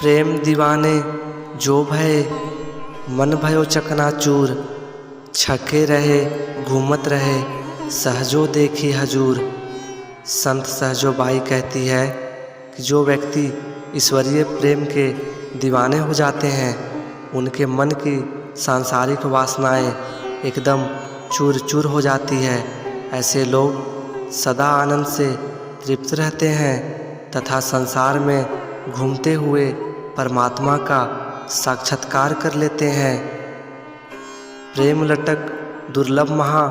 प्रेम दीवाने जो भये, मन भयो चकनाचूर। छके रहे घूमत रहे, सहजो देखी हजूर। संत सहजो बाई कहती है कि जो व्यक्ति ईश्वरीय प्रेम के दीवाने हो जाते हैं, उनके मन की सांसारिक वासनाएं एकदम चूर चूर हो जाती है। ऐसे लोग सदा आनंद से तृप्त रहते हैं तथा संसार में घूमते हुए परमात्मा का साक्षात्कार कर लेते हैं। प्रेम लटक दुर्लभ महा,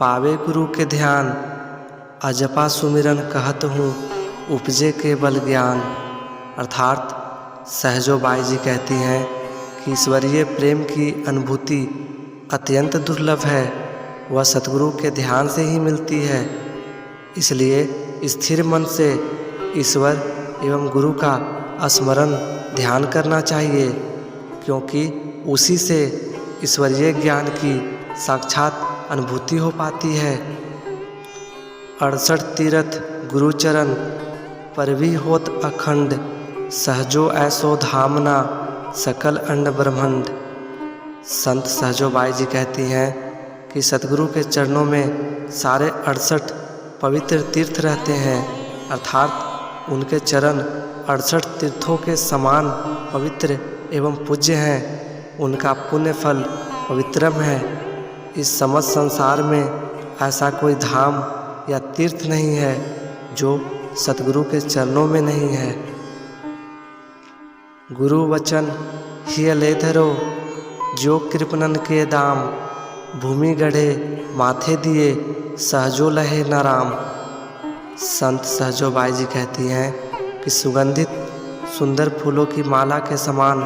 पावे गुरु के ध्यान। अजपा सुमिरन कहत हूँ, उपजे केवल ज्ञान। अर्थात सहजो बाई जी कहती हैं कि ईश्वरीय प्रेम की अनुभूति अत्यंत दुर्लभ है, वह सतगुरु के ध्यान से ही मिलती है। इसलिए स्थिर मन से ईश्वर एवं गुरु का स्मरण ध्यान करना चाहिए, क्योंकि उसी से ईश्वरीय ज्ञान की साक्षात अनुभूति हो पाती है। 68 तीरथ गुरुचरण पर भी होत अखंड। सहजो ऐसो धामना सकल अंड ब्रह्मंड। संत सहजो बाई जी कहती हैं कि सतगुरु के चरणों में सारे 68 पवित्र तीर्थ रहते हैं, अर्थात उनके चरण 68 तीर्थों के समान पवित्र एवं पूज्य हैं। उनका पुण्य फल पवित्रम है। इस समस्त संसार में ऐसा कोई धाम या तीर्थ नहीं है जो सतगुरु के चरणों में नहीं है। गुरु वचन ही ले धरो, जो कृपणन के दाम। भूमि गढ़े माथे दिए, सहजो लहे न राम। संत सहजो बाई जी कहती हैं कि सुगंधित सुंदर फूलों की माला के समान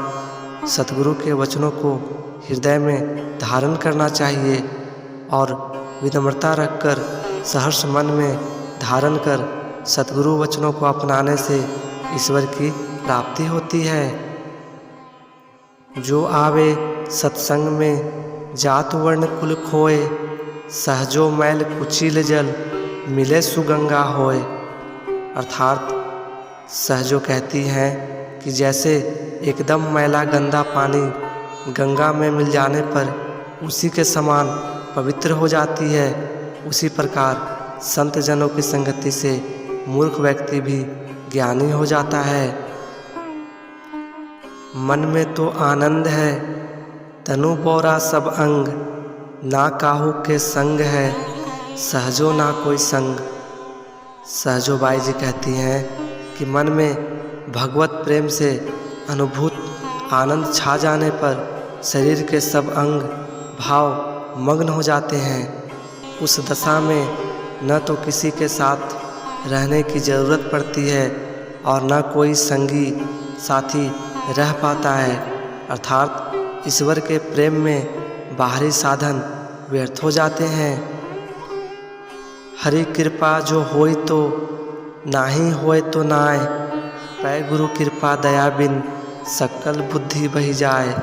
सतगुरु के वचनों को हृदय में धारण करना चाहिए और विनम्रता रखकर सहर्ष मन में धारण कर सतगुरु वचनों को अपनाने से ईश्वर की प्राप्ति होती है। जो आवे सत्संग में जात वर्ण कुल खोए। सहजो मैल कुचिल जल, मिले सुगंगा होए। अर्थात सहजो कहती हैं कि जैसे एकदम मैला गंदा पानी गंगा में मिल जाने पर उसी के समान पवित्र हो जाती है, उसी प्रकार संत जनों की संगति से मूर्ख व्यक्ति भी ज्ञानी हो जाता है। मन में तो आनंद है, तनु बोरा सब अंग। ना काहू के संग है, सहजो ना कोई संग। सहजो बाई जी कहती हैं कि मन में भगवत प्रेम से अनुभूत आनंद छा जाने पर शरीर के सब अंग भाव मग्न हो जाते हैं। उस दशा में न तो किसी के साथ रहने की ज़रूरत पड़ती है और न कोई संगी साथी रह पाता है। अर्थात ईश्वर के प्रेम में बाहरी साधन व्यर्थ हो जाते हैं। हरि कृपा जो होई तो नाही होए तो नाय। पै गुरु कृपा दया बिन, सकल बुद्धि बही जाए।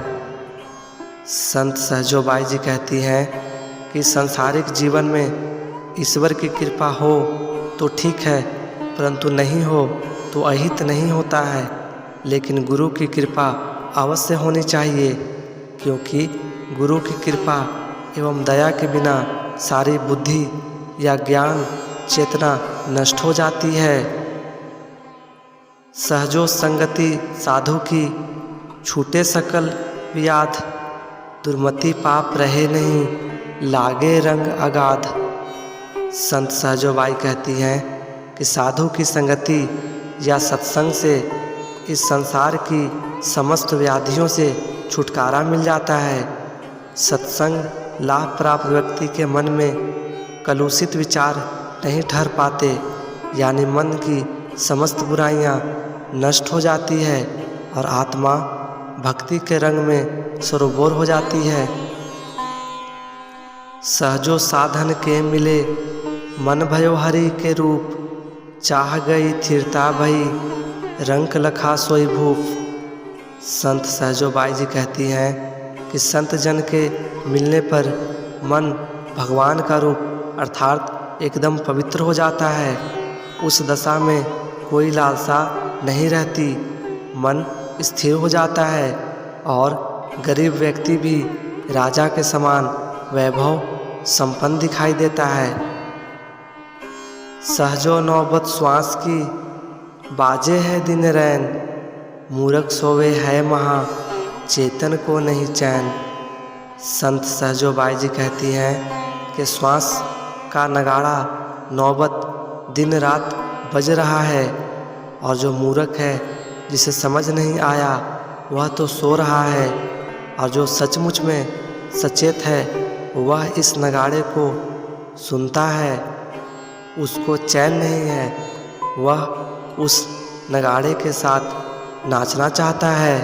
संत सहजो बाई जी कहती हैं कि सांसारिक जीवन में ईश्वर की कृपा हो तो ठीक है, परंतु नहीं हो तो अहित नहीं होता है। लेकिन गुरु की कृपा अवश्य होनी चाहिए, क्योंकि गुरु की कृपा एवं दया के बिना सारी बुद्धि या ज्ञान चेतना नष्ट हो जाती है। सहजो संगति साधु की, छूटे सकल व्याध। दुर्मति पाप रहे नहीं, लागे रंग अगाध। संत सहजो बाई कहती हैं कि साधु की संगति या सत्संग से इस संसार की समस्त व्याधियों से छुटकारा मिल जाता है। सत्संग लाभ प्राप्त व्यक्ति के मन में कलुषित विचार नहीं ठहर पाते, यानी मन की समस्त बुराइयां नष्ट हो जाती है और आत्मा भक्ति के रंग में सरोबोर हो जाती है। सहजो साधन के मिले, मन भयो हरि के रूप। चाह गई थिरता भई, रंक लखा सोई भूप। संत सहजो बाई जी कहती हैं कि संत जन के मिलने पर मन भगवान का रूप अर्थात एकदम पवित्र हो जाता है। उस दशा में कोई लालसा नहीं रहती, मन स्थिर हो जाता है और गरीब व्यक्ति भी राजा के समान वैभव संपन्न दिखाई देता है। सहजो नौबत श्वास की, बाजे है दिन रैन, मूरख सोवे है महा, चेतन को नहीं चैन। संत सहजो बाई जी कहती हैं कि श्वास का नगाड़ा नौबत दिन रात बज रहा है और जो मूर्ख है, जिसे समझ नहीं आया, वह तो सो रहा है, और जो सचमुच में सचेत है वह इस नगाड़े को सुनता है, उसको चैन नहीं है, वह उस नगाड़े के साथ नाचना चाहता है।